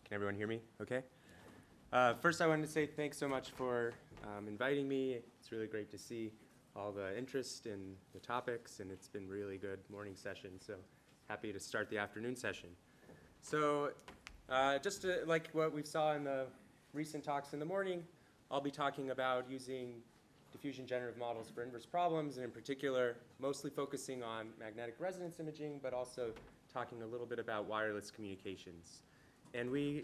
Can everyone hear me okay? First, I wanted to say thanks so much for inviting me. It's really great to see all the interest in the topics, and it's been really good morning session, so happy to start the afternoon session. So like what we saw in the recent talks in the morning, I'll be talking about using diffusion generative models for inverse problems, and in particular, mostly focusing on magnetic resonance imaging, but also talking a little bit about wireless communications. And we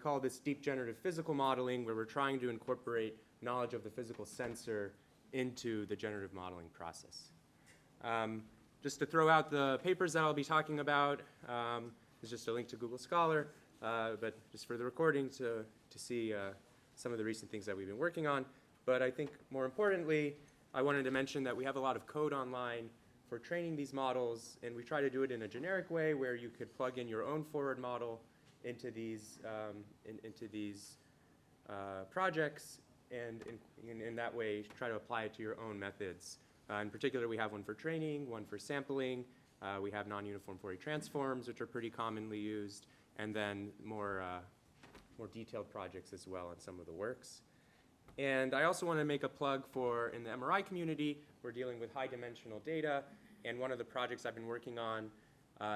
call this deep generative physical modeling, where we're trying to incorporate knowledge of the physical sensor into the generative modeling process. Just to throw out the papers that I'll be talking about, there's just a link to Google Scholar, but just for the recording to see some of the recent things that we've been working on. But I think more importantly, I wanted to mention that we have a lot of code online for training these models, and we try to do it in a generic way where you could plug in your own forward model into these projects, and in that way try to apply it to your own methods. In particular, we have one for training, one for sampling. We have non-uniform Fourier transforms, which are pretty commonly used, and then more detailed projects as well in some of the works. And I also want to make a plug for, in the MRI community, we're dealing with high-dimensional data, and one of the projects I've been working on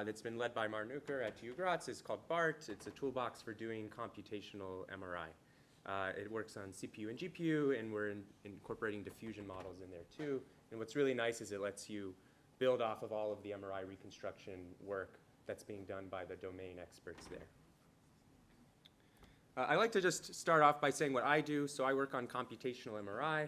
that's been led by Marnuker at TU Graz is called BART. It's a toolbox for doing computational MRI. It works on CPU and GPU, and we're incorporating diffusion models in there too. And what's really nice is it lets you build off of all of the MRI reconstruction work that's being done by the domain experts there. I like to just start off by saying what I do. So I work on computational MRI,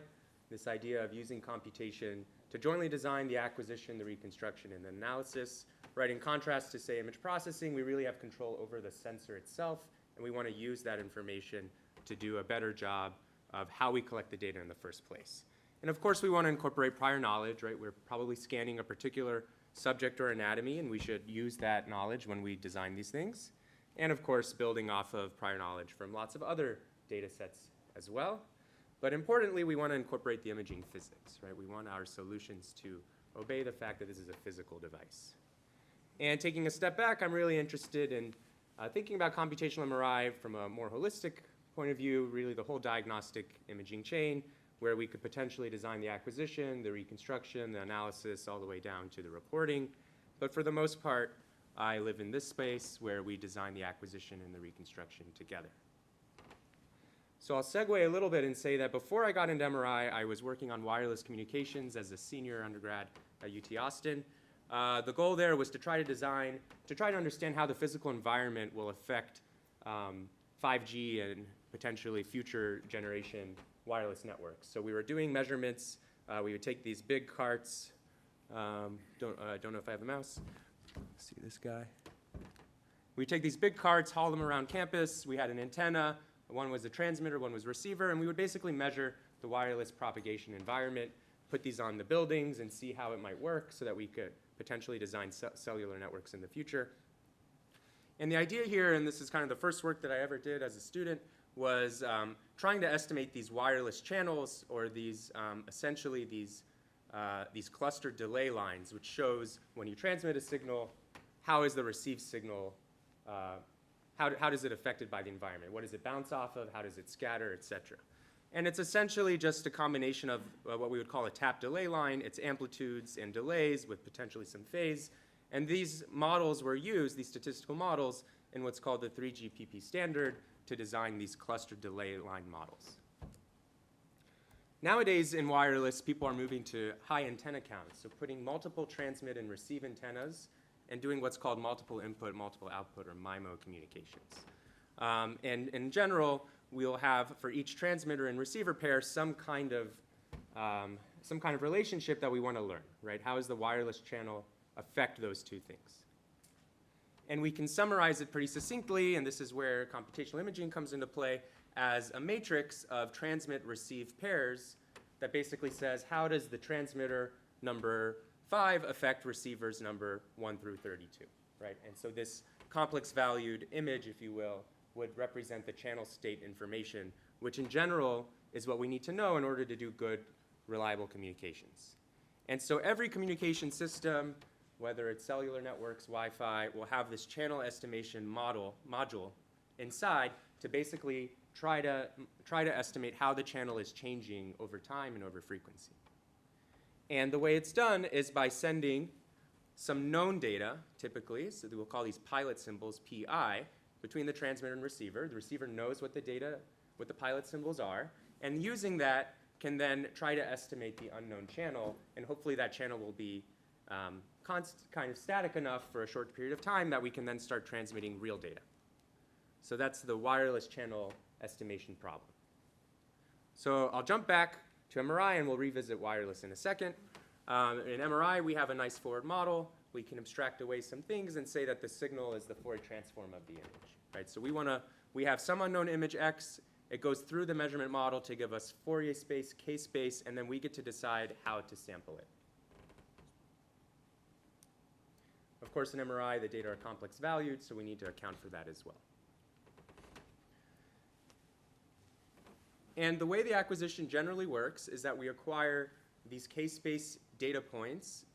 this idea of using computation to jointly design the acquisition, the reconstruction, and the analysis. Right, in contrast to, say, image processing, we really have control over the sensor itself, and we want to use that information to do a better job of how we collect the data in the first place. And of course, we want to incorporate prior knowledge, right? We're probably scanning a particular subject or anatomy, and we should use that knowledge when we design these things. And of course, building off of prior knowledge from lots of other data sets as well. But importantly, we want to incorporate the imaging physics, right? We want our solutions to obey the fact that this is a physical device. And taking a step back, I'm really interested in thinking about computational MRI from a more holistic point of view, really the whole diagnostic imaging chain, where we could potentially design the acquisition, the reconstruction, the analysis, all the way down to the reporting. But for the most part, I live in this space where we design the acquisition and the reconstruction together. So I'll segue a little bit and say that before I got into MRI, I was working on wireless communications as a senior undergrad at UT Austin. The goal there was to try to understand how the physical environment will affect 5G and potentially future generation wireless networks. So we were doing measurements. We would take these big carts. Don't know if I have a mouse. Let's see this guy. We take these big carts, haul them around campus. We had an antenna. One was a transmitter, one was a receiver, and we would basically measure the wireless propagation environment, put these on the buildings, and see how it might work so that we could potentially design cellular networks in the future. And the idea here, and this is kind of the first work that I ever did as a student, was trying to estimate these wireless channels, or these essentially these clustered delay lines, which shows when you transmit a signal, how is the received signal, how does it affected by the environment? What does it bounce off of? How does it scatter, et cetera? And it's essentially just a combination of what we would call a tap delay line, its amplitudes and delays with potentially some phase. And these models were used, these statistical models, in what's called the 3GPP standard to design these clustered delay line models. Nowadays in wireless, people are moving to high antenna counts, so putting multiple transmit and receive antennas and doing what's called multiple input, multiple output, or MIMO communications. And in general, we'll have, for each transmitter and receiver pair, some kind of relationship that we want to learn, right? How does the wireless channel affect those two things? And we can summarize it pretty succinctly, and this is where computational imaging comes into play, as a matrix of transmit-receive pairs that basically says, how does the transmitter number 5 affect receivers number 1 through 32, right? And so this complex valued image, if you will, would represent the channel state information, which in general is what we need to know in order to do good, reliable communications. And so every communication system, whether it's cellular networks, Wi-Fi, will have this channel estimation module inside to basically try to estimate how the channel is changing over time and over frequency. And the way it's done is by sending some known data, typically, so we'll call these pilot symbols PI, between the transmitter and receiver. The receiver knows what the pilot symbols are, and using that can then try to estimate the unknown channel, and hopefully that channel will be kind of static enough for a short period of time that we can then start transmitting real data. So that's the wireless channel estimation problem. So I'll jump back to MRI and we'll revisit wireless in a second. In MRI, we have a nice forward model. We can abstract away some things and say that the signal is the Fourier transform of the image, right? So we have some unknown image X. It goes through the measurement model to give us Fourier space, K space, and then we get to decide how to sample it. Of course, in MRI, the data are complex valued, so we need to account for that as well. And the way the acquisition generally works is that we acquire these K-space data points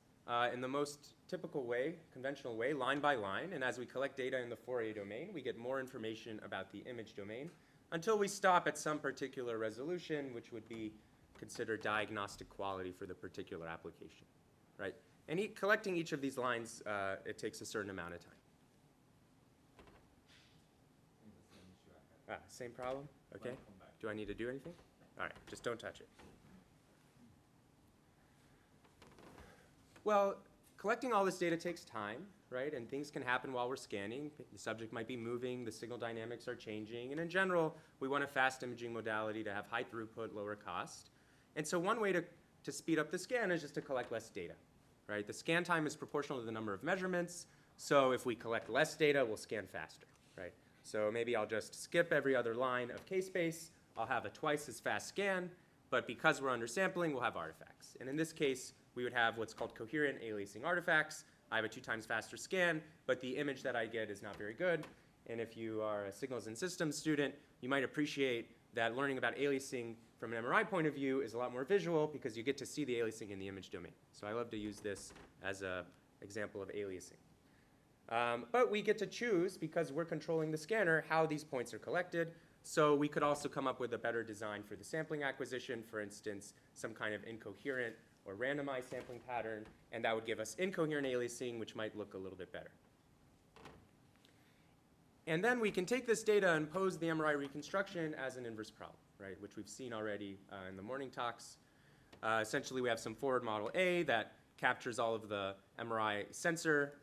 in the most typical way, conventional way, line by line. And as we collect data in the Fourier domain, we get more information about the image domain until we stop at some particular resolution, which would be considered diagnostic quality for the particular application, right? And collecting each of these lines, it takes a certain amount of time. Same problem? Okay. Do I need to do anything? All right, just don't touch it. Well, collecting all this data takes time, right? And things can happen while we're scanning. The subject might be moving, the signal dynamics are changing, and in general, we want a fast imaging modality to have high throughput, lower cost. And so one way to speed up the scan is just to collect less data, right? The scan time is proportional to the number of measurements, so if we collect less data, we'll scan faster, right? So maybe I'll just skip every other line of K-space. I'll have a twice as fast scan, but because we're undersampling, we'll have artifacts. And in this case, we would have what's called coherent aliasing artifacts. I have a 2 times faster scan, but the image that I get is not very good. And if you are a signals and systems student, you might appreciate that learning about aliasing from an MRI point of view is a lot more visual because you get to see the aliasing in the image domain. So I love to use this as an example of aliasing. But we get to choose, because we're controlling the scanner, how these points are collected. So we could also come up with a better design for the sampling acquisition, for instance, some kind of incoherent or randomized sampling pattern, and that would give us incoherent aliasing, which might look a little bit better. And then we can take this data and pose the MRI reconstruction as an inverse problem, right, which we've seen already in the morning talks. Essentially, we have some forward model A that captures all of the MRI sensor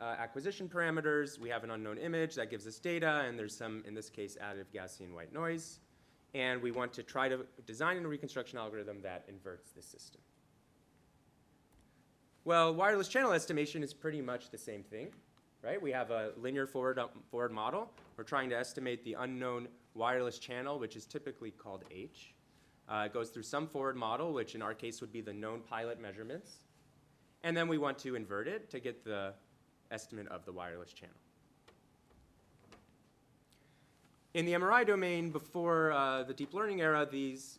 acquisition parameters. We have an unknown image that gives us data, and there's some, in this case, additive Gaussian white noise. And we want to try to design a reconstruction algorithm that inverts the system. Well, wireless channel estimation is pretty much the same thing, right? We have a linear forward model. We're trying to estimate the unknown wireless channel, which is typically called H. It goes through some forward model, which in our case would be the known pilot measurements. And then we want to invert it to get the estimate of the wireless channel. In the MRI domain, before the deep learning era, these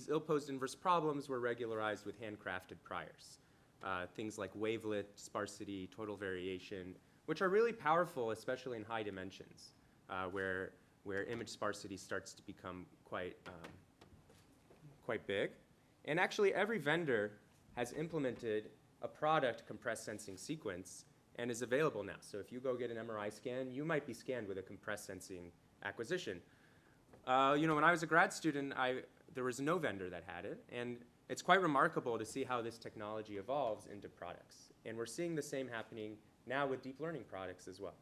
ill-posed inverse problems were regularized with handcrafted priors. Things like wavelet, sparsity, total variation, which are really powerful, especially in high dimensions, where image sparsity starts to become quite big. And actually, every vendor has implemented a product compressed sensing sequence and is available now. So if you go get an MRI scan, you might be scanned with a compressed sensing acquisition. When I was a grad student, there was no vendor that had it, and it's quite remarkable to see how this technology evolves into products. And we're seeing the same happening now with deep learning products as well.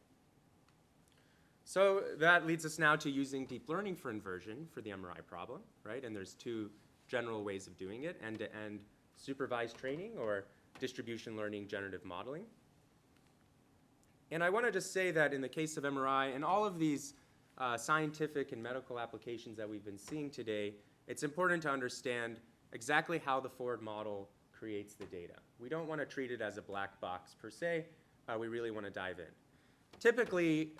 So that leads us now to using deep learning for inversion for the MRI problem, right? And there's 2 general ways of doing it: end-to-end supervised training or distribution learning generative modeling. And I want to just say that in the case of MRI and all of these scientific and medical applications that we've been seeing today, it's important to understand exactly how the forward model creates the data. We don't want to treat it as a black box per se. We really want to dive in. Typically,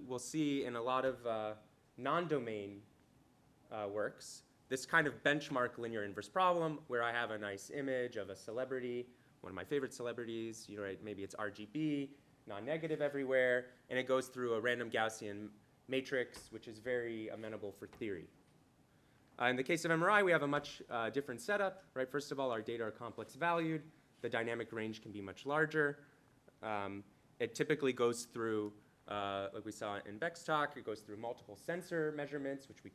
we'll see in a lot of non-domain works this kind of benchmark linear inverse problem where I have a nice image of a celebrity, one of my favorite celebrities, right? Maybe it's RGB, non-negative everywhere, and it goes through a random Gaussian matrix, which is very amenable for theory. In the case of MRI, we have a much different setup, right? First of all, our data are complex valued. The dynamic range can be much larger. It typically goes through, like we saw in Beck's talk, it goes through multiple sensor measurements, which we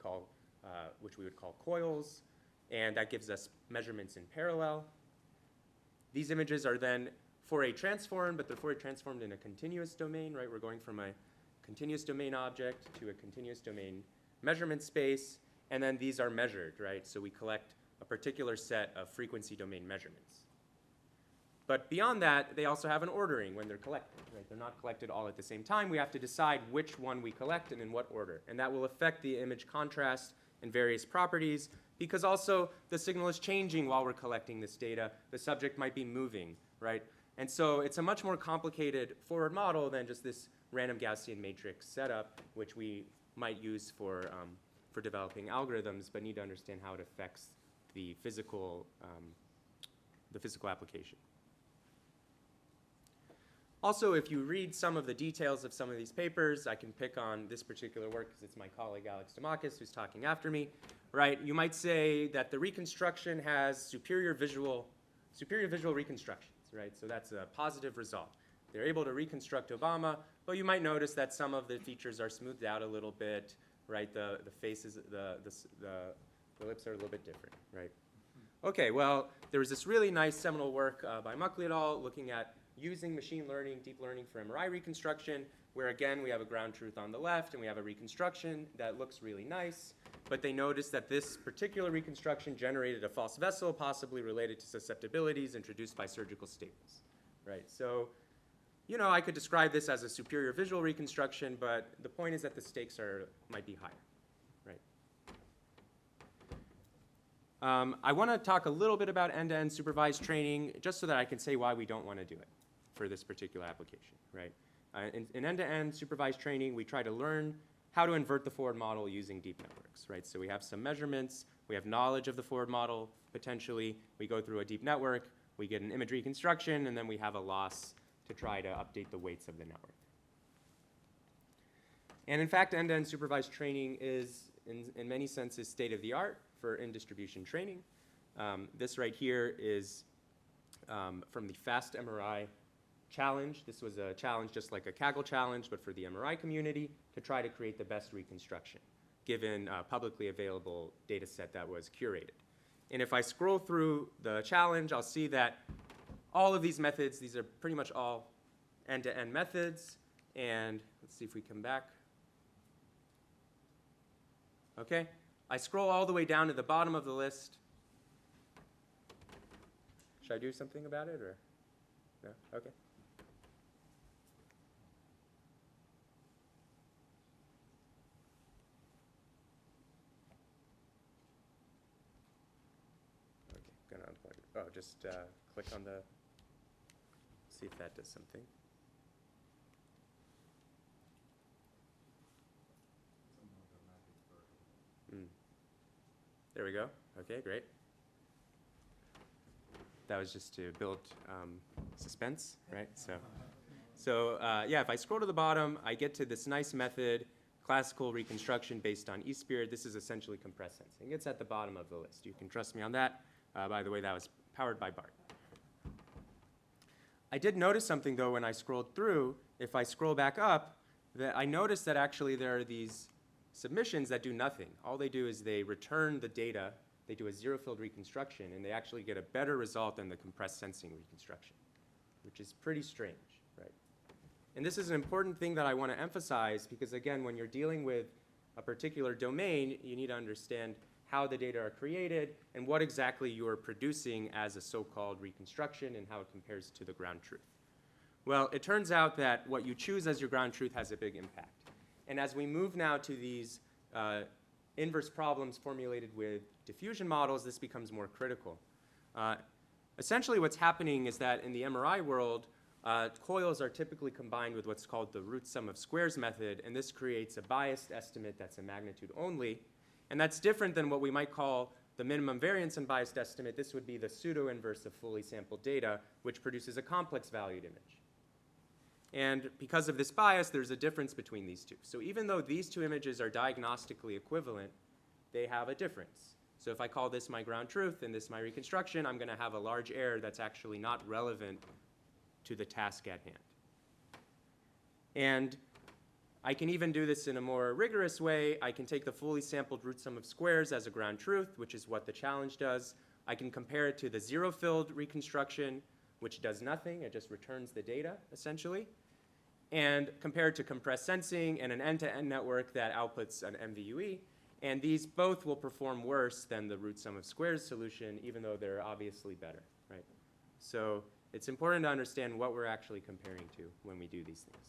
would call coils, and that gives us measurements in parallel. These images are then Fourier transformed, but they're Fourier transformed in a continuous domain, right? We're going from a continuous domain object to a continuous domain measurement space, and then these are measured, right? So we collect a particular set of frequency domain measurements. But beyond that, they also have an ordering when they're collected, right? They're not collected all at the same time. We have to decide which one we collect and in what order. And that will affect the image contrast and various properties, because also the signal is changing while we're collecting this data. The subject might be moving, right? And so it's a much more complicated forward model than just this random Gaussian matrix setup, which we might use for developing algorithms, but need to understand how it affects the physical application. Also, if you read some of the details of some of these papers, I can pick on this particular work because it's my colleague Alex Demakis who's talking after me, right? You might say that the reconstruction has superior visual reconstructions, right? So that's a positive result. They're able to reconstruct Obama, but you might notice that some of the features are smoothed out a little bit, right? The faces, the lips are a little bit different, right? Okay, well, there was this really nice seminal work by Muckley et al. Looking at using machine learning, deep learning for MRI reconstruction, where again, we have a ground truth on the left and we have a reconstruction that looks really nice, but they noticed that this particular reconstruction generated a false vessel, possibly related to susceptibilities introduced by surgical staples, right? So, you know, I could describe this as a superior visual reconstruction, but the point is that the stakes might be higher, right? I want to talk a little bit about end-to-end supervised training, just so that I can say why we don't want to do it for this particular application, right? In end-to-end supervised training, we try to learn how to invert the forward model using deep networks, right? So we have some measurements, we have knowledge of the forward model, potentially. We go through a deep network, we get an image reconstruction, and then we have a loss to try to update the weights of the network. And in fact, end-to-end supervised training is, in many senses, state-of-the-art for in-distribution training. This right here is from the Fast MRI challenge. This was a challenge just like a Kaggle challenge, but for the MRI community to try to create the best reconstruction, given a publicly available data set that was curated. And if I scroll through the challenge, I'll see that all of these methods, these are pretty much all end-to-end methods. And let's see if we come back. Okay. I scroll all the way down to the bottom of the list. Should I do something about it, or no? Okay. Okay, gonna unplug it. Oh, just click on the, see if that does something. There we go. Okay, great. That was just to build suspense, right? So yeah, if I scroll to the bottom, I get to this nice method, classical reconstruction based on eSpirit. This is essentially compressed sensing. It's at the bottom of the list. You can trust me on that. By the way, that was powered by BART. I did notice something, though, when I scrolled through. If I scroll back up, that I noticed that actually there are these submissions that do nothing. All they do is they return the data, they do a zero-field reconstruction, and they actually get a better result than the compressed sensing reconstruction, which is pretty strange, right? And this is an important thing that I want to emphasize because, again, when you're dealing with a particular domain, you need to understand how the data are created and what exactly you are producing as a so-called reconstruction and how it compares to the ground truth. Well, it turns out that what you choose as your ground truth has a big impact. And as we move now to these inverse problems formulated with diffusion models, this becomes more critical. Essentially, what's happening is that in the MRI world, coils are typically combined with what's called the root sum of squares method, and this creates a biased estimate that's a magnitude only. And that's different than what we might call the minimum variance unbiased estimate. This would be the pseudo-inverse of fully sampled data, which produces a complex valued image. And because of this bias, there's a difference between these two. So even though these two images are diagnostically equivalent, they have a difference. So if I call this my ground truth and this my reconstruction, I'm going to have a large error that's actually not relevant to the task at hand. And I can even do this in a more rigorous way. I can take the fully sampled root sum of squares as a ground truth, which is what the challenge does. I can compare it to the zero-filled reconstruction, which does nothing. It just returns the data, essentially. And compare it to compressed sensing and an end-to-end network that outputs an MVUE. And these both will perform worse than the root sum of squares solution, even though they're obviously better, right? So it's important to understand what we're actually comparing to when we do these things.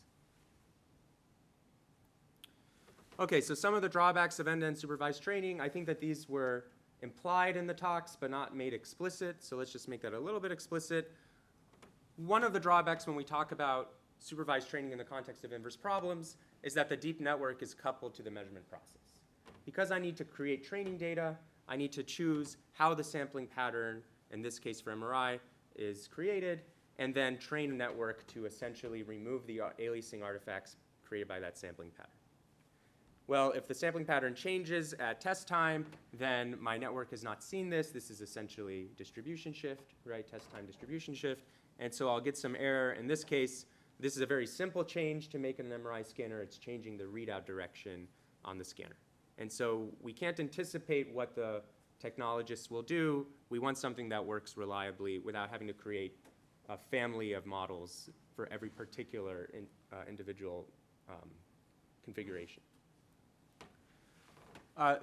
Okay, so some of the drawbacks of end-to-end supervised training, I think that these were implied in the talks but not made explicit, so let's just make that a little bit explicit. One of the drawbacks when we talk about supervised training in the context of inverse problems is that the deep network is coupled to the measurement process. Because I need to create training data, I need to choose how the sampling pattern, in this case for MRI, is created, and then train a network to essentially remove the aliasing artifacts created by that sampling pattern. Well, if the sampling pattern changes at test time, then my network has not seen this. This is essentially distribution shift, right? Test time distribution shift. And so I'll get some error. In this case, this is a very simple change to make an MRI scanner. It's changing the readout direction on the scanner. And so we can't anticipate what the technologists will do. We want something that works reliably without having to create a family of models for every particular individual configuration.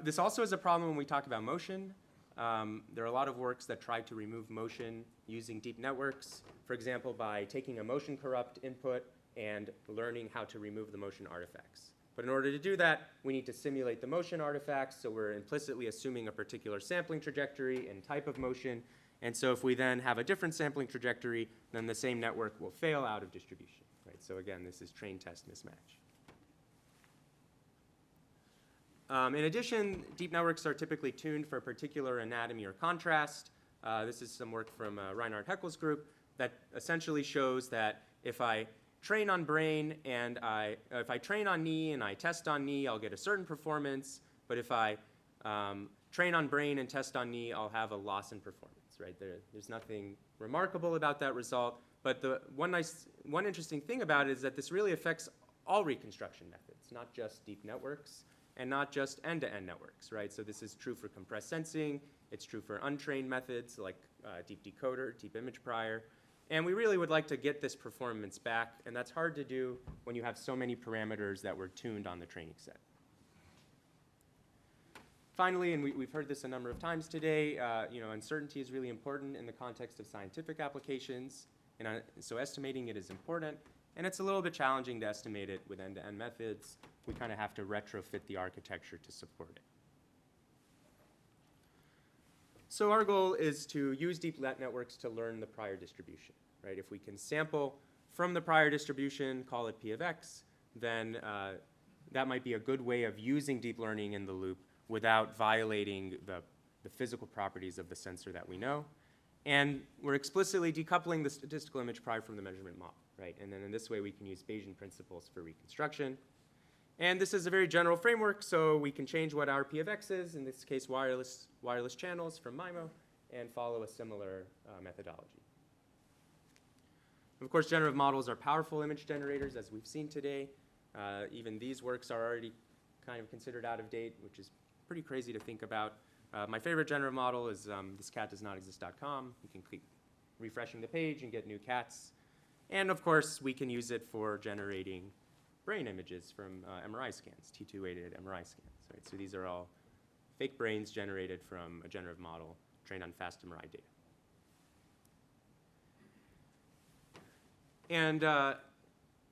This also is a problem when we talk about motion. There are a lot of works that try to remove motion using deep networks, for example, by taking a motion corrupt input and learning how to remove the motion artifacts. But in order to do that, we need to simulate the motion artifacts, so we're implicitly assuming a particular sampling trajectory and type of motion. And so if we then have a different sampling trajectory, then the same network will fail out of distribution, right? So again, this is train-test mismatch. In addition, deep networks are typically tuned for a particular anatomy or contrast. This is some work from Reinhard Heckel's group that essentially shows that if I train on brain and if I train on knee and I test on knee, I'll get a certain performance. But if I train on brain and test on knee, I'll have a loss in performance, right? There's nothing remarkable about that result. But the one interesting thing about it is that this really affects all reconstruction methods, not just deep networks and not just end-to-end networks, right? So this is true for compressed sensing. It's true for untrained methods like deep decoder, deep image prior. And we really would like to get this performance back, and that's hard to do when you have so many parameters that were tuned on the training set. Finally, and we've heard this a number of times today, uncertainty is really important in the context of scientific applications, and so estimating it is important. And it's a little bit challenging to estimate it with end-to-end methods. We kind of have to retrofit the architecture to support it. So our goal is to use deep networks to learn the prior distribution, right? If we can sample from the prior distribution, call it P of X, then that might be a good way of using deep learning in the loop without violating the physical properties of the sensor that we know. And we're explicitly decoupling the statistical image prior from the measurement model, right? And then in this way, we can use Bayesian principles for reconstruction. And this is a very general framework, so we can change what our P of X is, in this case wireless channels from MIMO, and follow a similar methodology. Of course, generative models are powerful image generators, as we've seen today. Even these works are already kind of considered out of date, which is pretty crazy to think about. My favorite generative model is thiscatdoesnotexist.com. You can keep refreshing the page and get new cats. And of course, we can use it for generating brain images from MRI scans, T2-weighted MRI scans, right? So these are all fake brains generated from a generative model trained on fast MRI data. And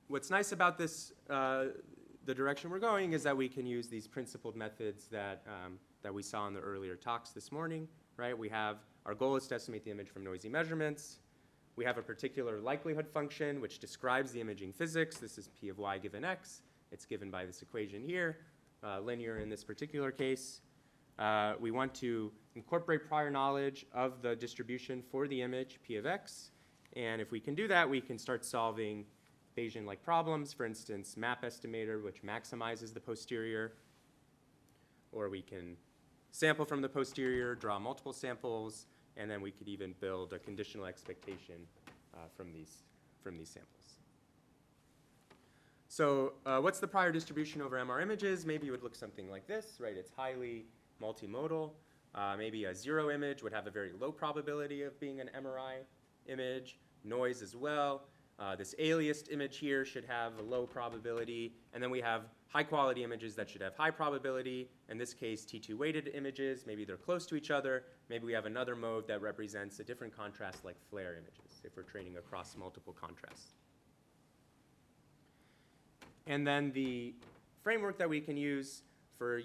what's nice about this, the direction we're going, is that we can use these principled methods that we saw in the earlier talks this morning, right? Our goal is to estimate the image from noisy measurements. We have a particular likelihood function which describes the imaging physics. This is P of y given x. It's given by this equation here, linear in this particular case. We want to incorporate prior knowledge of the distribution for the image, P of x. And if we can do that, we can start solving Bayesian-like problems, for instance, map estimator, which maximizes the posterior. Or we can sample from the posterior, draw multiple samples, and then we could even build a conditional expectation from these samples. So what's the prior distribution over MR images? Maybe it would look something like this, right? It's highly multimodal. Maybe a 0 image would have a very low probability of being an MRI image, noise as well. This aliased image here should have a low probability. And then we have high-quality images that should have high probability. In this case, T2-weighted images. Maybe they're close to each other. Maybe we have another mode that represents a different contrast like flare images if we're training across multiple contrasts. And then the framework that we can use for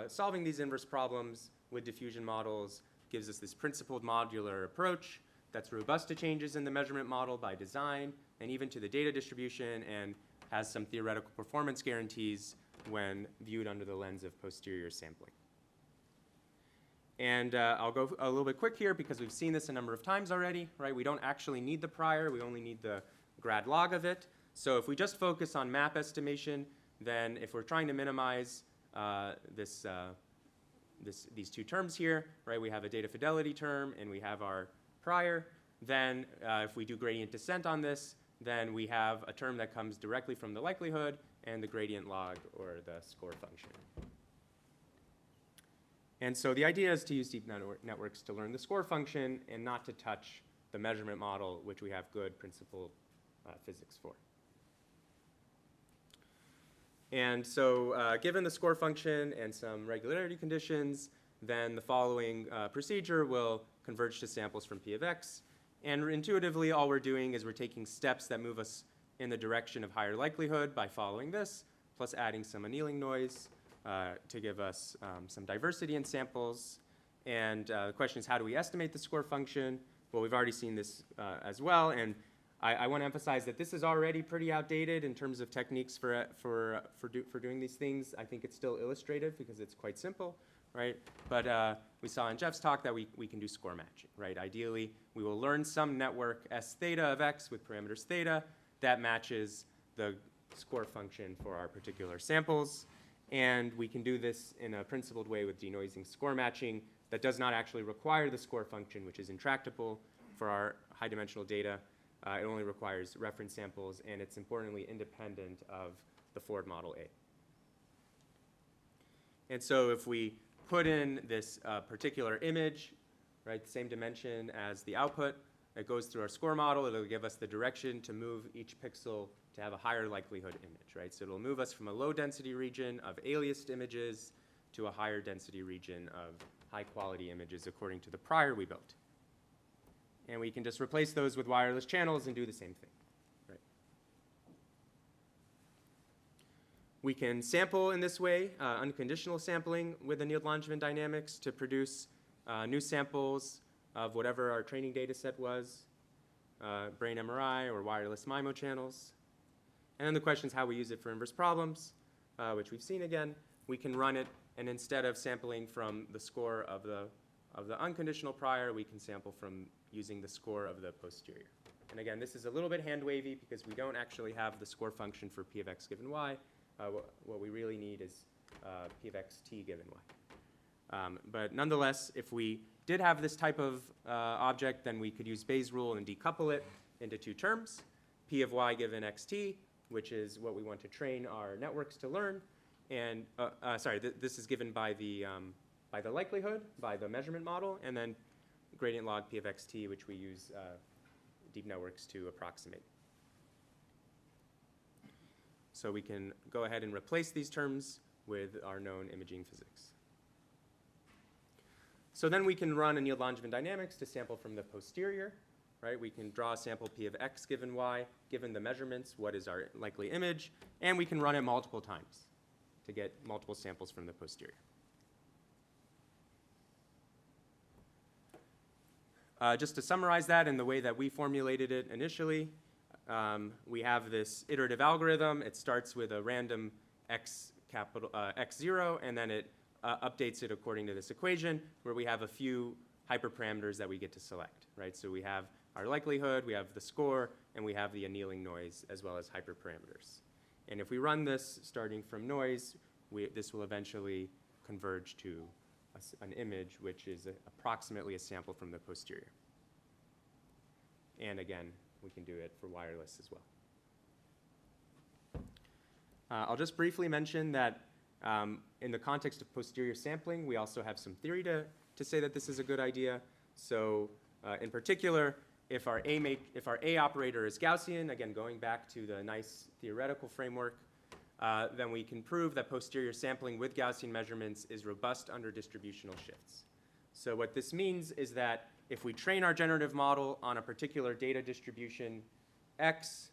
solving these inverse problems with diffusion models gives us this principled modular approach that's robust to changes in the measurement model by design and even to the data distribution, and has some theoretical performance guarantees when viewed under the lens of posterior sampling. And I'll go a little bit quick here because we've seen this a number of times already, right? We don't actually need the prior, we only need the grad log of it. So if we just focus on map estimation, then if we're trying to minimize these two terms here, right? We have a data fidelity term and we have our prior. Then if we do gradient descent on this, then we have a term that comes directly from the likelihood and the gradient log or the score function. And so the idea is to use deep networks to learn the score function and not to touch the measurement model, which we have good principled physics for. And so given the score function and some regularity conditions, then the following procedure will converge to samples from P of x. And intuitively, all we're doing is we're taking steps that move us in the direction of higher likelihood by following this, plus adding some annealing noise to give us some diversity in samples. And the question is, how do we estimate the score function? Well, we've already seen this as well. And I want to emphasize that this is already pretty outdated in terms of techniques for doing these things. I think it's still illustrative because it's quite simple, right? But we saw in Jeff's talk that we can do score matching, right? Ideally, we will learn some network S theta of x with parameters theta that matches the score function for our particular samples. And we can do this in a principled way with denoising score matching that does not actually require the score function, which is intractable for our high-dimensional data. It only requires reference samples, and it's importantly independent of the forward model A. And so if we put in this particular image, right, the same dimension as the output, it goes through our score model. It'll give us the direction to move each pixel to have a higher likelihood image, right? So it'll move us from a low density region of aliased images to a higher density region of high quality images according to the prior we built. And we can just replace those with wireless channels and do the same thing, right? We can sample in this way, unconditional sampling with annealed Langevin dynamics to produce new samples of whatever our training data set was, brain MRI or wireless MIMO channels. And then the question is how we use it for inverse problems, which we've seen again. We can run it, and instead of sampling from the score of the unconditional prior, we can sample from using the score of the posterior. And again, this is a little bit hand-wavy because we don't actually have the score function for P of x given y. What we really need is P of x t given y. But nonetheless, if we did have this type of object, then we could use Bayes' rule and decouple it into two terms, P of y given xt, which is what we want to train our networks to learn. And this is given by the likelihood, by the measurement model, and then gradient log P of xt, which we use deep networks to approximate. So we can go ahead and replace these terms with our known imaging physics. So then we can run annealed Langevin dynamics to sample from the posterior, right? We can draw a sample P of x given y, given the measurements, what is our likely image, and we can run it multiple times to get multiple samples from the posterior. Just to summarize that in the way that we formulated it initially, we have this iterative algorithm. It starts with a random x0, and then it updates it according to this equation where we have a few hyperparameters that we get to select, right? So we have our likelihood, we have the score, and we have the annealing noise as well as hyperparameters. And if we run this starting from noise, this will eventually converge to an image, which is approximately a sample from the posterior. And again, we can do it for wireless as well. I'll just briefly mention that in the context of posterior sampling, we also have some theory to say that this is a good idea. So in particular, if our A operator is Gaussian, again, going back to the nice theoretical framework, then we can prove that posterior sampling with Gaussian measurements is robust under distributional shifts. So what this means is that if we train our generative model on a particular data distribution X,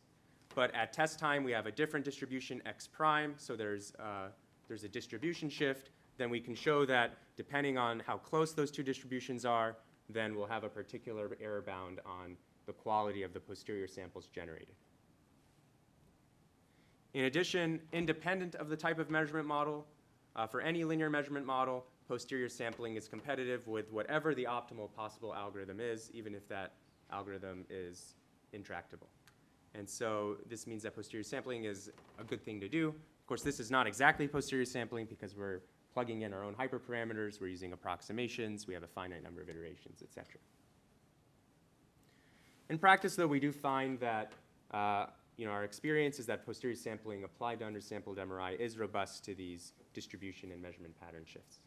but at test time we have a different distribution X prime, so there's a distribution shift, then we can show that depending on how close those two distributions are, then we'll have a particular error bound on the quality of the posterior samples generated. In addition, independent of the type of measurement model, for any linear measurement model, posterior sampling is competitive with whatever the optimal possible algorithm is, even if that algorithm is intractable. And so this means that posterior sampling is a good thing to do. Of course, this is not exactly posterior sampling because we're plugging in our own hyperparameters, we're using approximations, we have a finite number of iterations, et cetera. In practice, though, we do find that our experience is that posterior sampling applied to undersampled MRI is robust to these distribution and measurement pattern shifts.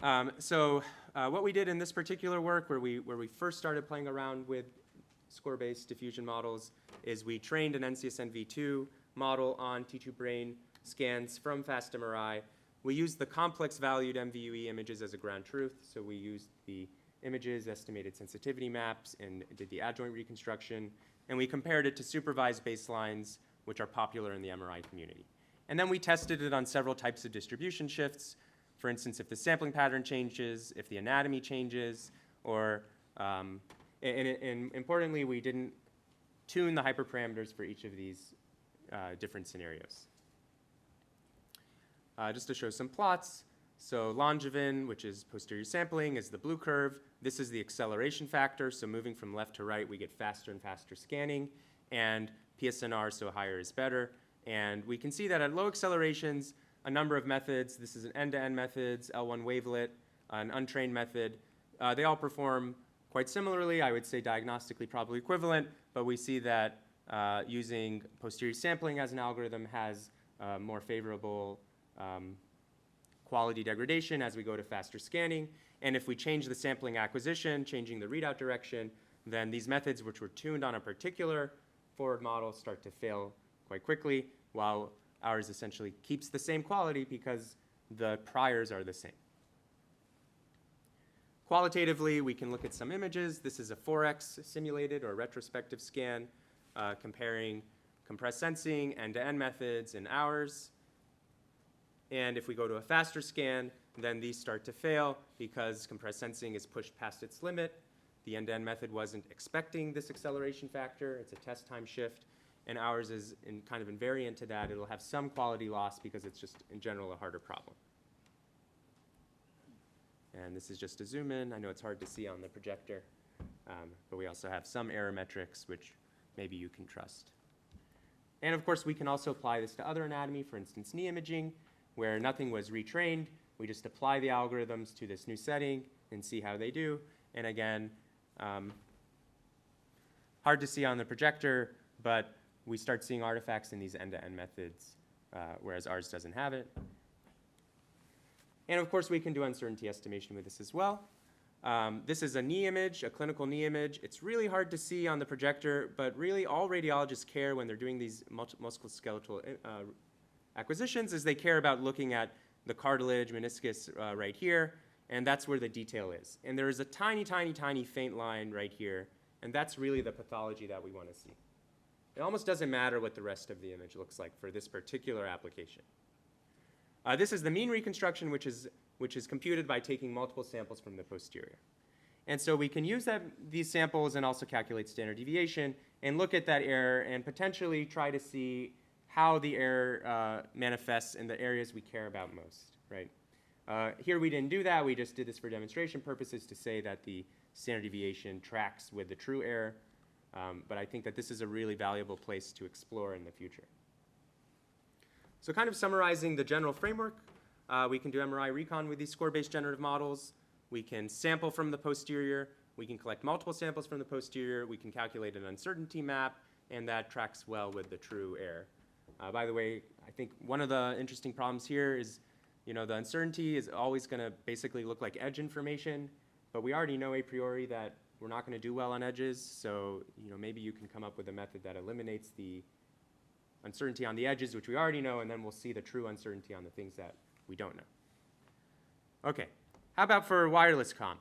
What we did in this particular work, where we first started playing around with score-based diffusion models, is we trained an NCSN v2 model on T2 brain scans from fast MRI. We used the complex valued MVUE images as a ground truth, so we used the images, estimated sensitivity maps, and did the adjoint reconstruction, and we compared it to supervised baselines, which are popular in the MRI community. And then we tested it on several types of distribution shifts. For instance, if the sampling pattern changes, if the anatomy changes, or, and importantly, we didn't tune the hyperparameters for each of these different scenarios. Just to show some plots, so Langevin, which is posterior sampling, is the blue curve. This is the acceleration factor, so moving from left to right, we get faster and faster scanning, and PSNR, so higher is better. And we can see that at low accelerations, a number of methods, this is an end-to-end methods, L1 wavelet, an untrained method, they all perform quite similarly. I would say diagnostically probably equivalent, but we see that using posterior sampling as an algorithm has more favorable quality degradation as we go to faster scanning. And if we change the sampling acquisition, changing the readout direction, then these methods which were tuned on a particular forward model start to fail quite quickly, while ours essentially keeps the same quality because the priors are the same. Qualitatively, we can look at some images. This is a 4x simulated or retrospective scan comparing compressed sensing, end-to-end methods, and ours. And if we go to a faster scan, then these start to fail because compressed sensing is pushed past its limit. The end-to-end method wasn't expecting this acceleration factor. It's a test time shift. And ours is kind of invariant to that. It'll have some quality loss because it's just, in general, a harder problem. And this is just a zoom in. I know it's hard to see on the projector, but we also have some error metrics which maybe you can trust. And of course, we can also apply this to other anatomy, for instance, knee imaging, where nothing was retrained. We just apply the algorithms to this new setting and see how they do. And again, hard to see on the projector, but we start seeing artifacts in these end-to-end methods, whereas ours doesn't have it. And of course, we can do uncertainty estimation with this as well. This is a knee image, a clinical knee image. It's really hard to see on the projector, but really all radiologists care when they're doing these musculoskeletal acquisitions is they care about looking at the cartilage, meniscus right here, and that's where the detail is. And there is a tiny, tiny, tiny faint line right here, and that's really the pathology that we want to see. It almost doesn't matter what the rest of the image looks like for this particular application. This is the mean reconstruction, which is computed by taking multiple samples from the posterior. And so we can use these samples and also calculate standard deviation and look at that error and potentially try to see how the error manifests in the areas we care about most, right? Here we didn't do that. We just did this for demonstration purposes to say that the standard deviation tracks with the true error. But I think that this is a really valuable place to explore in the future. So kind of summarizing the general framework, we can do MRI recon with these score-based generative models. We can sample from the posterior. We can collect multiple samples from the posterior. We can calculate an uncertainty map, and that tracks well with the true error. By the way, I think one of the interesting problems here is, the uncertainty is always going to basically look like edge information, but we already know a priori that we're not going to do well on edges, so maybe you can come up with a method that eliminates the uncertainty on the edges, which we already know, and then we'll see the true uncertainty on the things that we don't know. Okay, how about for wireless comm?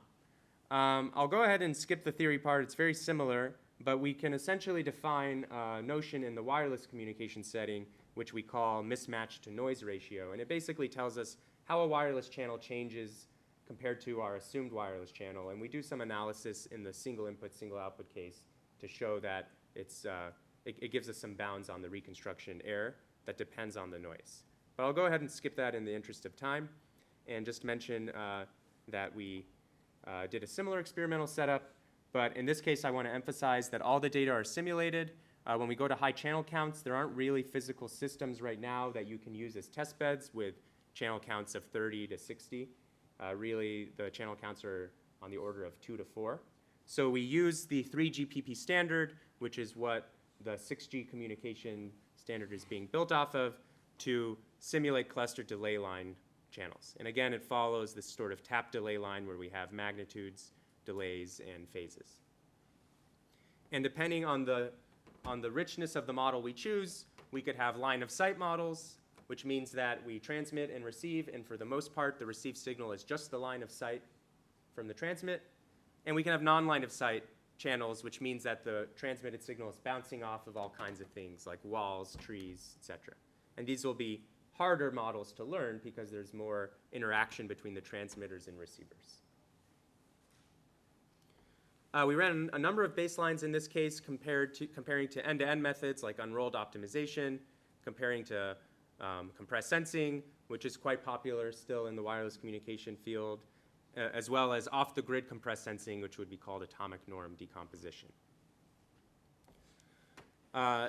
I'll go ahead and skip the theory part. It's very similar, but we can essentially define a notion in the wireless communication setting, which we call mismatch to noise ratio, and it basically tells us how a wireless channel changes compared to our assumed wireless channel, and we do some analysis in the single input, single output case to show that it gives us some bounds on the reconstruction error that depends on the noise. But I'll go ahead and skip that in the interest of time and just mention that we did a similar experimental setup, but in this case I want to emphasize that all the data are simulated. When we go to high channel counts, there aren't really physical systems right now that you can use as test beds with channel counts of 30 to 60. Really, the channel counts are on the order of 2 to 4. So we use the 3GPP standard, which is what the 6G communication standard is being built off of, to simulate clustered delay line channels. And again, it follows this sort of tap delay line where we have magnitudes, delays, and phases. And depending on the richness of the model we choose, we could have line of sight models, which means that we transmit and receive, and for the most part, the received signal is just the line of sight from the transmit. And we can have non-line of sight channels, which means that the transmitted signal is bouncing off of all kinds of things like walls, trees, etc. And these will be harder models to learn because there's more interaction between the transmitters and receivers. We ran a number of baselines in this case comparing to end-to-end methods like unrolled optimization, comparing to compressed sensing, which is quite popular still in the wireless communication field, as well as off-the-grid compressed sensing, which would be called atomic norm decomposition.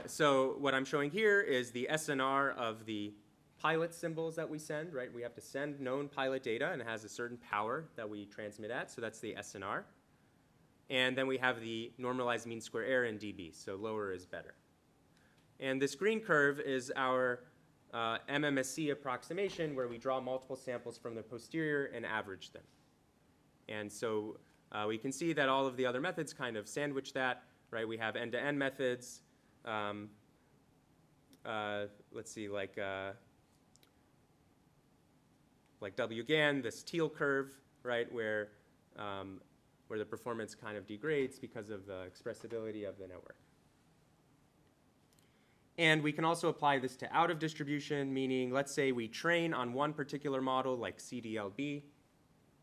So what I'm showing here is the SNR of the pilot symbols that we send, right? We have to send known pilot data, and it has a certain power that we transmit at, so that's the SNR. And then we have the normalized mean square error in dB, so lower is better. And this green curve is our MMSC approximation, where we draw multiple samples from the posterior and average them. And so we can see that all of the other methods kind of sandwich that, right? We have end-to-end methods. Let's see, like WGAN, this teal curve, right, where the performance kind of degrades because of the expressibility of the network. And we can also apply this to out of distribution, meaning let's say we train on one particular model like CDLB,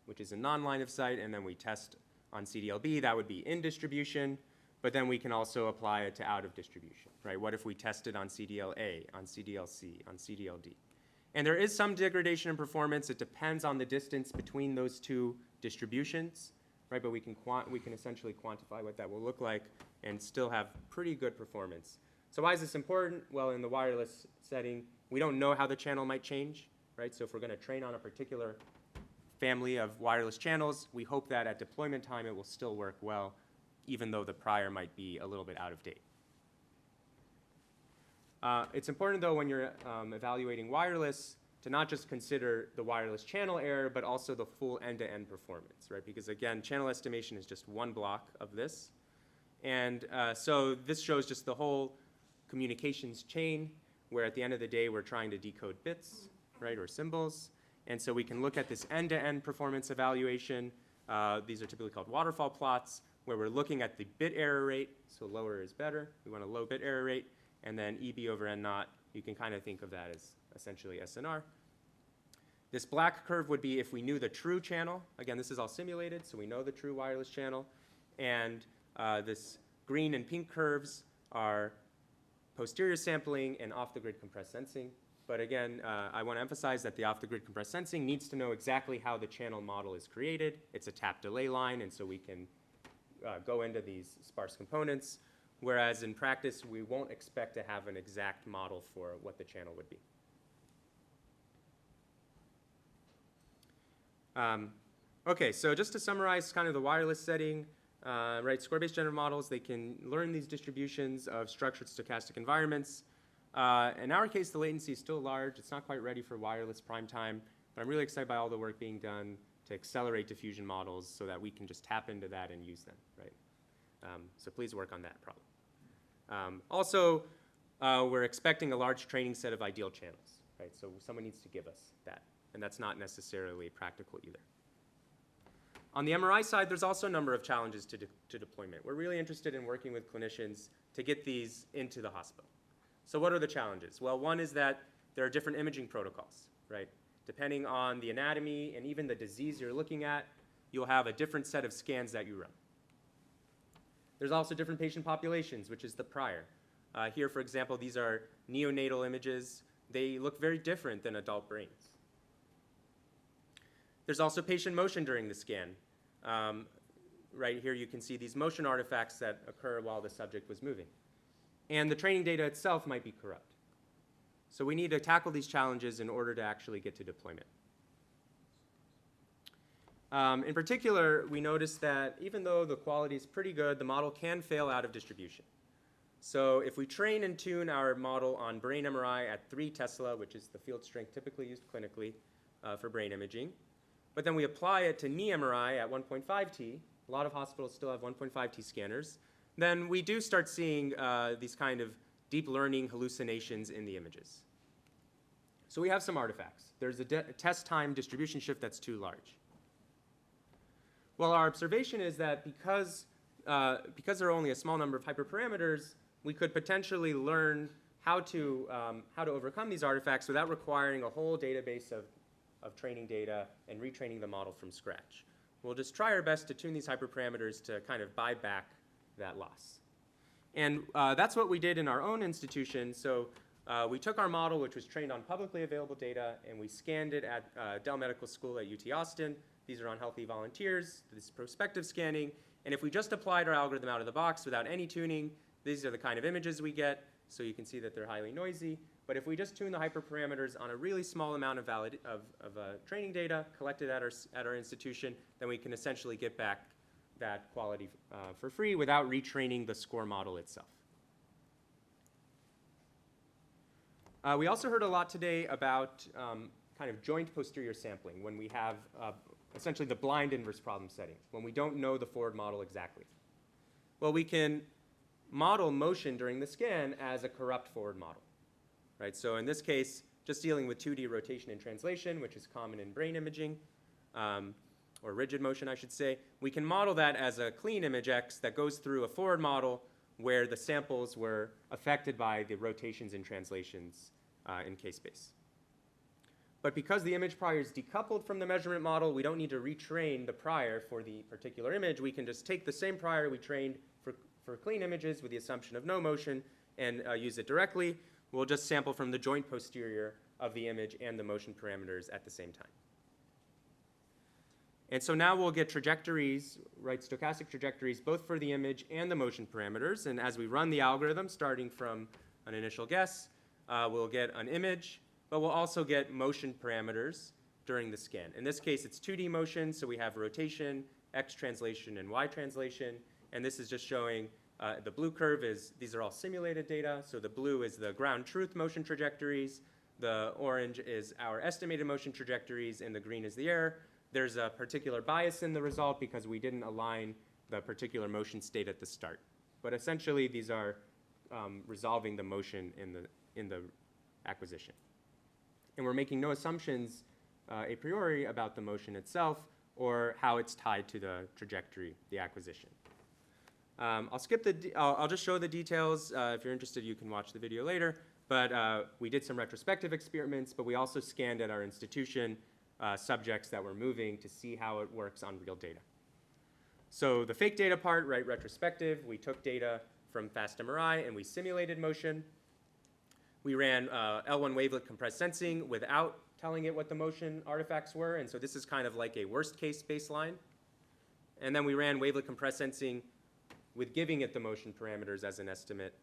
which is a non-line of sight, and then we test on CDLB. That would be in distribution, but then we can also apply it to out of distribution, right? What if we tested on CDLA, on CDLC, on CDLD? And there is some degradation in performance. It depends on the distance between those two distributions, right? But we can essentially quantify what that will look like and still have pretty good performance. So why is this important? Well, in the wireless setting, we don't know how the channel might change, right? So if we're going to train on a particular family of wireless channels, we hope that at deployment time it will still work well, even though the prior might be a little bit out of date. It's important, though, when you're evaluating wireless to not just consider the wireless channel error, but also the full end-to-end performance, right? Because, again, channel estimation is just one block of this. And so this shows just the whole communications chain, where at the end of the day, we're trying to decode bits, right, or symbols. And so we can look at this end-to-end performance evaluation. These are typically called waterfall plots, where we're looking at the bit error rate. So lower is better. We want a low bit error rate. And then EB over N naught, you can kind of think of that as essentially SNR. This black curve would be if we knew the true channel. Again, this is all simulated, so we know the true wireless channel. And this green and pink curves are posterior sampling and off-the-grid compressed sensing. But again, I want to emphasize that the off-the-grid compressed sensing needs to know exactly how the channel model is created. It's a tap delay line, and so we can go into these sparse components, whereas in practice, we won't expect to have an exact model for what the channel would be. Okay, so just to summarize kind of the wireless setting, right, square-based generative models, they can learn these distributions of structured stochastic environments. In our case, the latency is still large. It's not quite ready for wireless prime time, but I'm really excited by all the work being done to accelerate diffusion models so that we can just tap into that and use them, right? So please work on that problem. Also, we're expecting a large training set of ideal channels, right? So someone needs to give us that, and that's not necessarily practical either. On the MRI side, there's also a number of challenges to deployment. We're really interested in working with clinicians to get these into the hospital. So what are the challenges? Well, one is that there are different imaging protocols, right? Depending on the anatomy and even the disease you're looking at, you'll have a different set of scans that you run. There's also different patient populations, which is the prior. Here, for example, these are neonatal images. They look very different than adult brains. There's also patient motion during the scan. Right here you can see these motion artifacts that occur while the subject was moving. And the training data itself might be corrupt. So we need to tackle these challenges in order to actually get to deployment. In particular, we noticed that even though the quality is pretty good, the model can fail out of distribution. So if we train and tune our model on brain MRI at 3 Tesla, which is the field strength typically used clinically for brain imaging, but then we apply it to knee MRI at 1.5 T, a lot of hospitals still have 1.5 T scanners, then we do start seeing these kind of deep learning hallucinations in the images. So we have some artifacts. There's a test time distribution shift that's too large. Well, our observation is that because there are only a small number of hyperparameters, we could potentially learn how to overcome these artifacts without requiring a whole database of training data and retraining the model from scratch. We'll just try our best to tune these hyperparameters to kind of buy back that loss. And that's what we did in our own institution. So we took our model, which was trained on publicly available data, and we scanned it at Dell Medical School at UT Austin. These are on healthy volunteers. This is prospective scanning. And if we just applied our algorithm out of the box without any tuning, these are the kind of images we get. So you can see that they're highly noisy. But if we just tune the hyperparameters on a really small amount of training data collected at our institution, then we can essentially get back that quality for free without retraining the score model itself. We also heard a lot today about kind of joint posterior sampling when we have essentially the blind inverse problem setting, when we don't know the forward model exactly. Well, we can model motion during the scan as a corrupt forward model. Right? So in this case, just dealing with 2D rotation and translation, which is common in brain imaging, or rigid motion, I should say, we can model that as a clean image X that goes through a forward model where the samples were affected by the rotations and translations in K-space. But because the image prior is decoupled from the measurement model, we don't need to retrain the prior for the particular image. We can just take the same prior we trained for clean images with the assumption of no motion and use it directly. We'll just sample from the joint posterior of the image and the motion parameters at the same time. And so now we'll get trajectories, right, stochastic trajectories, both for the image and the motion parameters. And as we run the algorithm, starting from an initial guess, we'll get an image, but we'll also get motion parameters during the scan. In this case, it's 2D motion, so we have rotation, X translation, and Y translation. And this is just showing the blue curve these are all simulated data. So the blue is the ground truth motion trajectories. The orange is our estimated motion trajectories, and the green is the error. There's a particular bias in the result because we didn't align the particular motion state at the start. But essentially, these are resolving the motion in the acquisition. And we're making no assumptions a priori about the motion itself or how it's tied to the trajectory, the acquisition. I'll just show the details. If you're interested, you can watch the video later. But we did some retrospective experiments, but we also scanned at our institution subjects that were moving to see how it works on real data. So the fake data part, right, retrospective, we took data from fast MRI and we simulated motion. We ran L1 wavelet compressed sensing without telling it what the motion artifacts were, and so this is kind of like a worst case baseline. And then we ran wavelet compressed sensing with giving it the motion parameters as an estimate,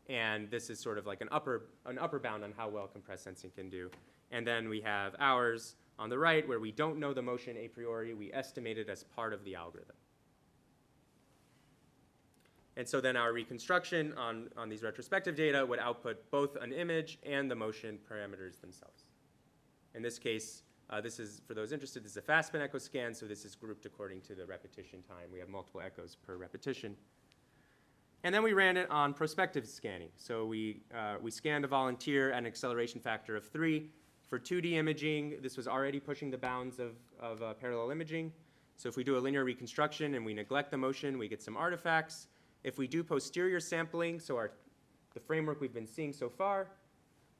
and this is sort of like an upper bound on how well compressed sensing can do. And then we have ours on the right where we don't know the motion a priori, we estimate it as part of the algorithm. And so then our reconstruction on these retrospective data would output both an image and the motion parameters themselves. In this case, this is, for those interested, this is a fast-spin echo scan, so this is grouped according to the repetition time. We have multiple echoes per repetition. And then we ran it on prospective scanning. So we scanned a volunteer at an acceleration factor of 3. For 2D imaging, this was already pushing the bounds of parallel imaging. So if we do a linear reconstruction and we neglect the motion, we get some artifacts. If we do posterior sampling, so the framework we've been seeing so far,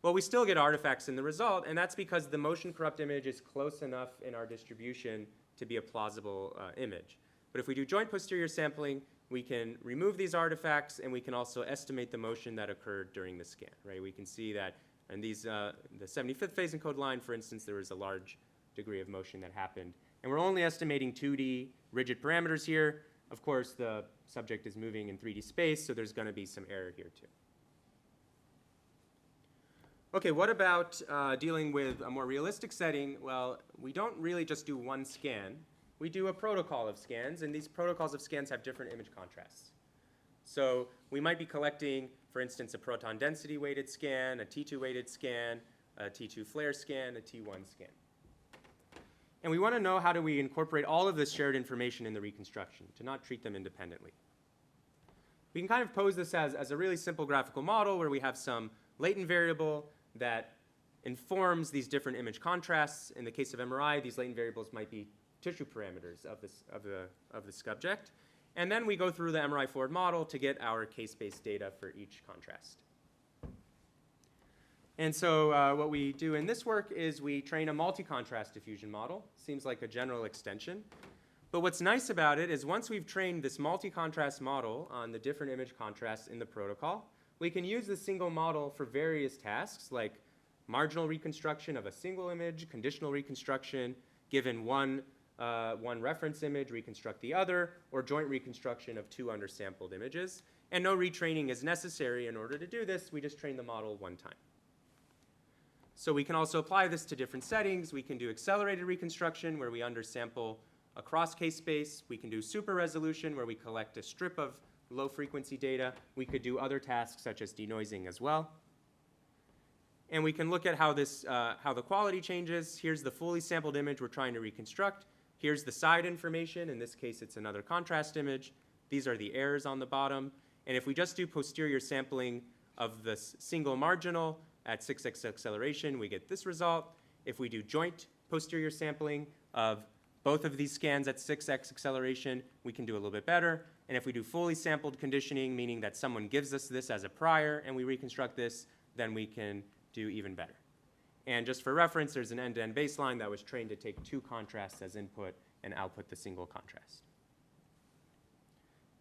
well, we still get artifacts in the result, and that's because the motion corrupt image is close enough in our distribution to be a plausible image. But if we do joint posterior sampling, we can remove these artifacts, and we can also estimate the motion that occurred during the scan, right? We can see that in these, the 75th phase encode line, for instance, there was a large degree of motion that happened. And we're only estimating 2D rigid parameters here. Of course, the subject is moving in 3D space, so there's going to be some error here too. Okay, what about dealing with a more realistic setting? Well, we don't really just do one scan. We do a protocol of scans, and these protocols of scans have different image contrasts. So we might be collecting, for instance, a proton density weighted scan, a T2 weighted scan, a T2 flare scan, a T1 scan. And we want to know how do we incorporate all of this shared information in the reconstruction to not treat them independently. We can kind of pose this as a really simple graphical model where we have some latent variable that informs these different image contrasts. In the case of MRI, these latent variables might be tissue parameters of the subject. And then we go through the MRI forward model to get our case-based data for each contrast. And so what we do in this work is we train a multi-contrast diffusion model. Seems like a general extension. But what's nice about it is once we've trained this multi-contrast model on the different image contrasts in the protocol, we can use the single model for various tasks like marginal reconstruction of a single image, conditional reconstruction, given one reference image, reconstruct the other, or joint reconstruction of 2 undersampled images. And no retraining is necessary in order to do this. We just train the model one time. So we can also apply this to different settings. We can do accelerated reconstruction where we undersample across case space. We can do super resolution where we collect a strip of low frequency data. We could do other tasks such as denoising as well. And we can look at how the quality changes. Here's the fully sampled image we're trying to reconstruct. Here's the side information. In this case, it's another contrast image. These are the errors on the bottom. And if we just do posterior sampling of this single marginal at 6x acceleration, we get this result. If we do joint posterior sampling of both of these scans at 6x acceleration, we can do a little bit better. And if we do fully sampled conditioning, meaning that someone gives us this as a prior and we reconstruct this, then we can do even better. And just for reference, there's an end-to-end baseline that was trained to take 2 contrasts as input and output the single contrast.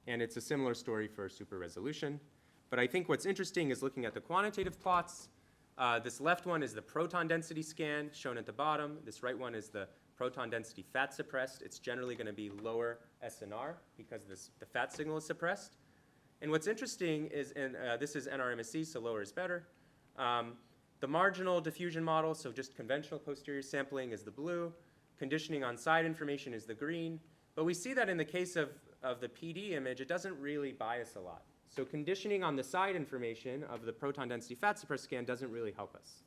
And it's a similar story for super resolution. But I think what's interesting is looking at the quantitative plots. This left one is the proton density scan shown at the bottom. This right one is the proton density fat suppressed. It's generally going to be lower SNR because the fat signal is suppressed. And what's interesting is, this is NRMSE, so lower is better. The marginal diffusion model, so just conventional posterior sampling, is the blue. Conditioning on side information is the green. But we see that in the case of the PD image, it doesn't really bias a lot. So conditioning on the side information of the proton density fat suppressed scan doesn't really help us.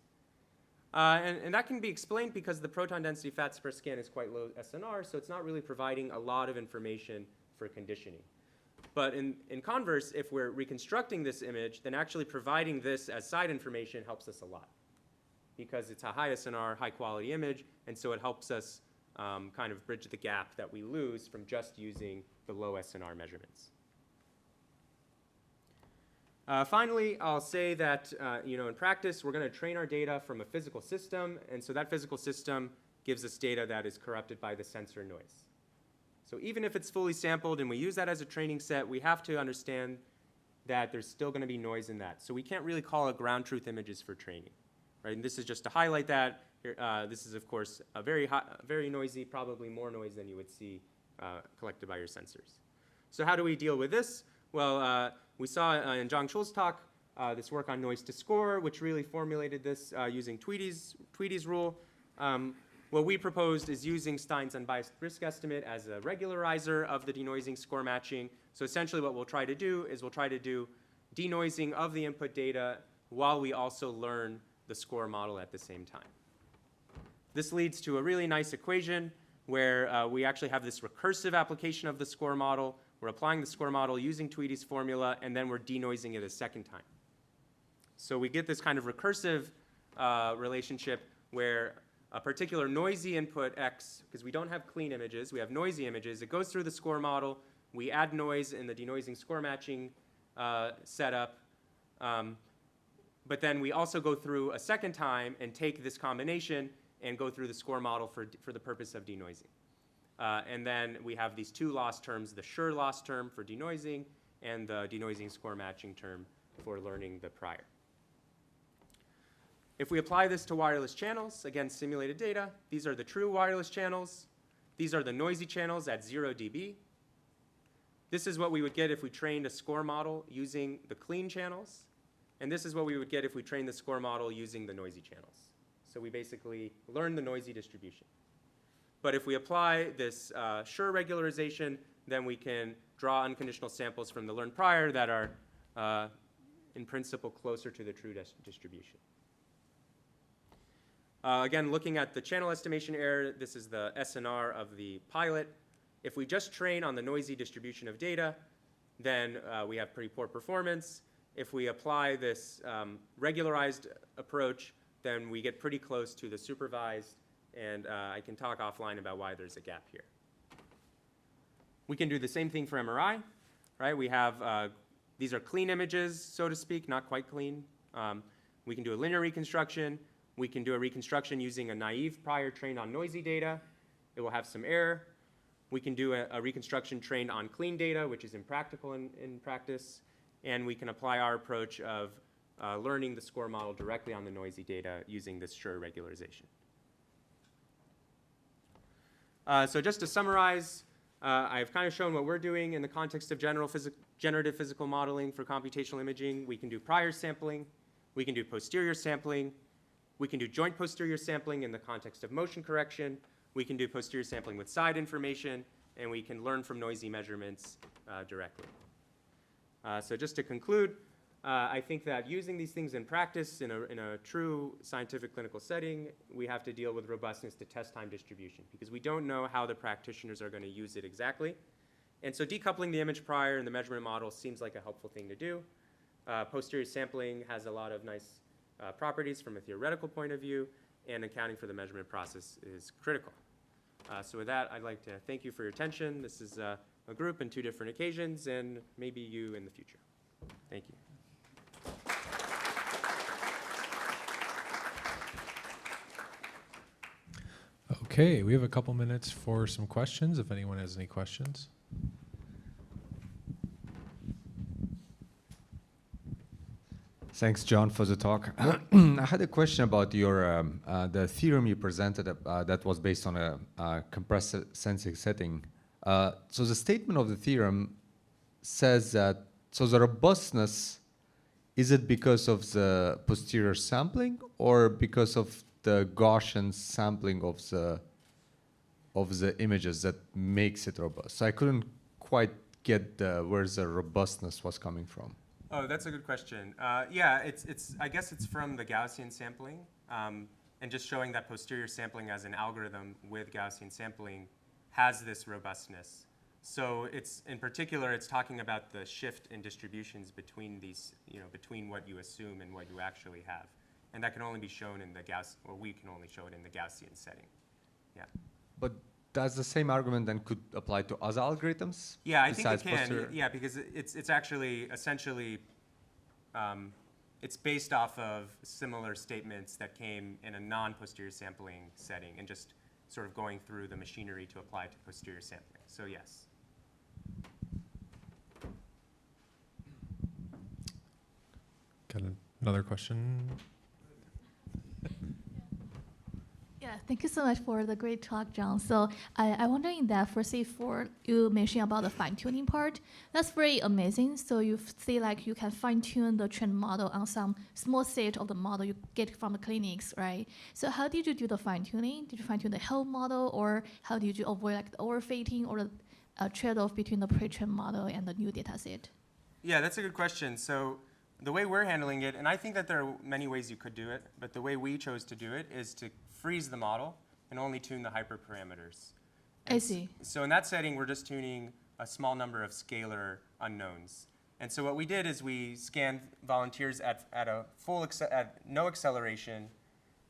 And that can be explained because the proton density fat suppressed scan is quite low SNR, so it's not really providing a lot of information for conditioning. But in converse, if we're reconstructing this image, then actually providing this as side information helps us a lot because it's a high SNR, high quality image, and so it helps us kind of bridge the gap that we lose from just using the low SNR measurements. Finally, I'll say that in practice, we're going to train our data from a physical system, and so that physical system gives us data that is corrupted by the sensor noise. So even if it's fully sampled and we use that as a training set, we have to understand that there's still going to be noise in that. So we can't really call it ground truth images for training, right? And this is just to highlight that. This is, of course, a very noisy, probably more noise than you would see collected by your sensors. So how do we deal with this? Well, we saw in Zhang Chul's talk this work on noise to score, which really formulated this using Tweedy's rule. What we proposed is using Stein's unbiased risk estimate as a regularizer of the denoising score matching. So essentially what we'll try to do is we'll try to do denoising of the input data while we also learn the score model at the same time. This leads to a really nice equation where we actually have this recursive application of the score model. We're applying the score model using Tweedy's formula, and then we're denoising it a second time. So we get this kind of recursive relationship where a particular noisy input X, because we don't have clean images, we have noisy images, it goes through the score model, we add noise in the denoising score matching setup, but then we also go through a second time and take this combination and go through the score model for the purpose of denoising. And then we have these two loss terms, the sure loss term for denoising and the denoising score matching term for learning the prior. If we apply this to wireless channels, again, simulated data, these are the true wireless channels. These are the noisy channels at 0 dB. This is what we would get if we trained a score model using the clean channels. And this is what we would get if we trained the score model using the noisy channels. So we basically learn the noisy distribution. But if we apply this sure regularization, then we can draw unconditional samples from the learned prior that are, in principle, closer to the true distribution. Again, looking at the channel estimation error, this is the SNR of the pilot. If we just train on the noisy distribution of data, then we have pretty poor performance. If we apply this regularized approach, then we get pretty close to the supervised, and I can talk offline about why there's a gap here. We can do the same thing for MRI, right? We have, these are clean images, so to speak, not quite clean. We can do a linear reconstruction. We can do a reconstruction using a naive prior trained on noisy data. It will have some error. We can do a reconstruction trained on clean data, which is impractical in practice. And we can apply our approach of learning the score model directly on the noisy data using this sure regularization. So just to summarize, I've kind of shown what we're doing in the context of generative physical modeling for computational imaging. We can do prior sampling. We can do posterior sampling. We can do joint posterior sampling in the context of motion correction. We can do posterior sampling with side information. And we can learn from noisy measurements directly. So just to conclude, I think that using these things in practice in a true scientific clinical setting, we have to deal with robustness to test time distribution because we don't know how the practitioners are going to use it exactly. And so decoupling the image prior and the measurement model seems like a helpful thing to do. Posterior sampling has a lot of nice properties from a theoretical point of view, and accounting for the measurement process is critical. So with that, I'd like to thank you for your attention. This is a group in 2 different occasions, and maybe you in the future. Thank you. Okay, we have a couple minutes for some questions, if anyone has any questions. Thanks, John, for the talk. I had a question about your the theorem you presented that was based on a compressed sensing setting. So the statement of the theorem says that, so the robustness, is it because of the posterior sampling or because of the Gaussian sampling of the images that makes it robust? So I couldn't quite get where the robustness was coming from. Oh, that's a good question. Yeah, I guess it's from the Gaussian sampling, and just showing that posterior sampling as an algorithm with Gaussian sampling has this robustness. So in particular, it's talking about the shift in distributions between these, between what you assume and what you actually have. And that can only be shown in the we can only show it in the Gaussian setting. Yeah. But does the same argument then could apply to other algorithms? Yeah, I think it can. Posterior? Yeah, because it's actually essentially, it's based off of similar statements that came in a non-posterior sampling setting and just sort of going through the machinery to apply to posterior sampling. So yes. Got another question? Yeah, thank you so much for the great talk, John. So I'm wondering that for you mentioned about the fine-tuning part, that's very amazing. So you say like you can fine-tune the trained model on some small set of the model you get from the clinics, right? So how did you do the fine-tuning? Did you fine-tune the whole model, or how did you avoid like the overfitting or the trade-off between the pre-trained model and the new data set? Yeah, that's a good question. So the way we're handling it, and I think that there are many ways you could do it, but the way we chose to do it is to freeze the model and only tune the hyperparameters. I see. So in that setting, we're just tuning a small number of scalar unknowns. And so what we did is we scanned volunteers at no acceleration,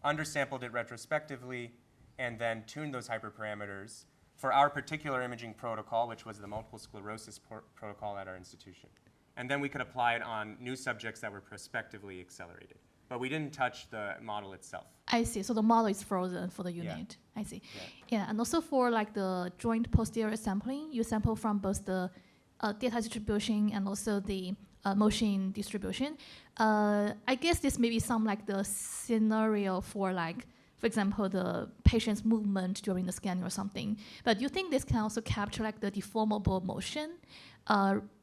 undersampled it retrospectively, and then tuned those hyperparameters for our particular imaging protocol, which was the multiple sclerosis protocol at our institution. And then we could apply it on new subjects that were prospectively accelerated. But we didn't touch the model itself. I see. So the model is frozen for the unit. I see. Yeah, and also for like the joint posterior sampling, you sample from both the data distribution and also the motion distribution. I guess this may be some like the scenario for like, for example, the patient's movement during the scanning or something. But do you think this can also capture like the deformable motion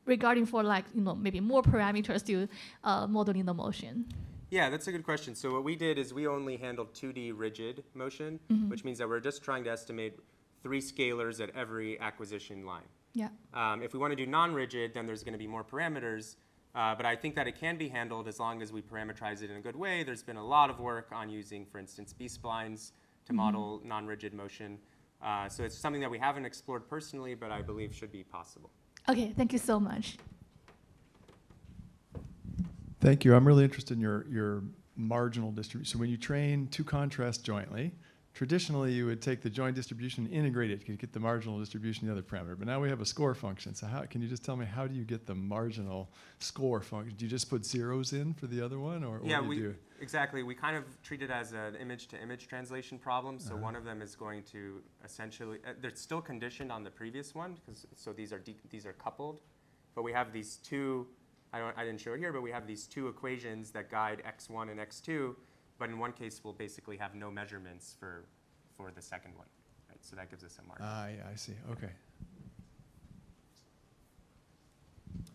regarding for like, maybe more parameters to modeling the motion? Yeah, that's a good question. So what we did is we only handled 2D rigid motion, which means that we're just trying to estimate 3 scalars at every acquisition line. Yeah. If we want to do non-rigid, then there's going to be more parameters. But I think that it can be handled as long as we parameterize it in a good way. There's been a lot of work on using, for instance, B-splines to model non-rigid motion. So it's something that we haven't explored personally, but I believe should be possible. Okay, thank you so much. Thank you. I'm really interested in your marginal distribution. So when you train 2 contrasts jointly, traditionally you would take the joint distribution and integrate it to get the marginal distribution, the other parameter. But now we have a score function. So can you just tell me, how do you get the marginal score function? Do you just put zeros in for the other one, or Yeah, what do you do? exactly. We kind of treat it as an image-to-image translation problem. So one of them is going to essentially, they're still conditioned on the previous one, so these are coupled. But we have these 2. I didn't show it here, but we have these 2 equations that guide x1 and x2, but in one case we'll basically have no measurements for the second one. Right? So that gives us a margin. Yeah, I see. Okay.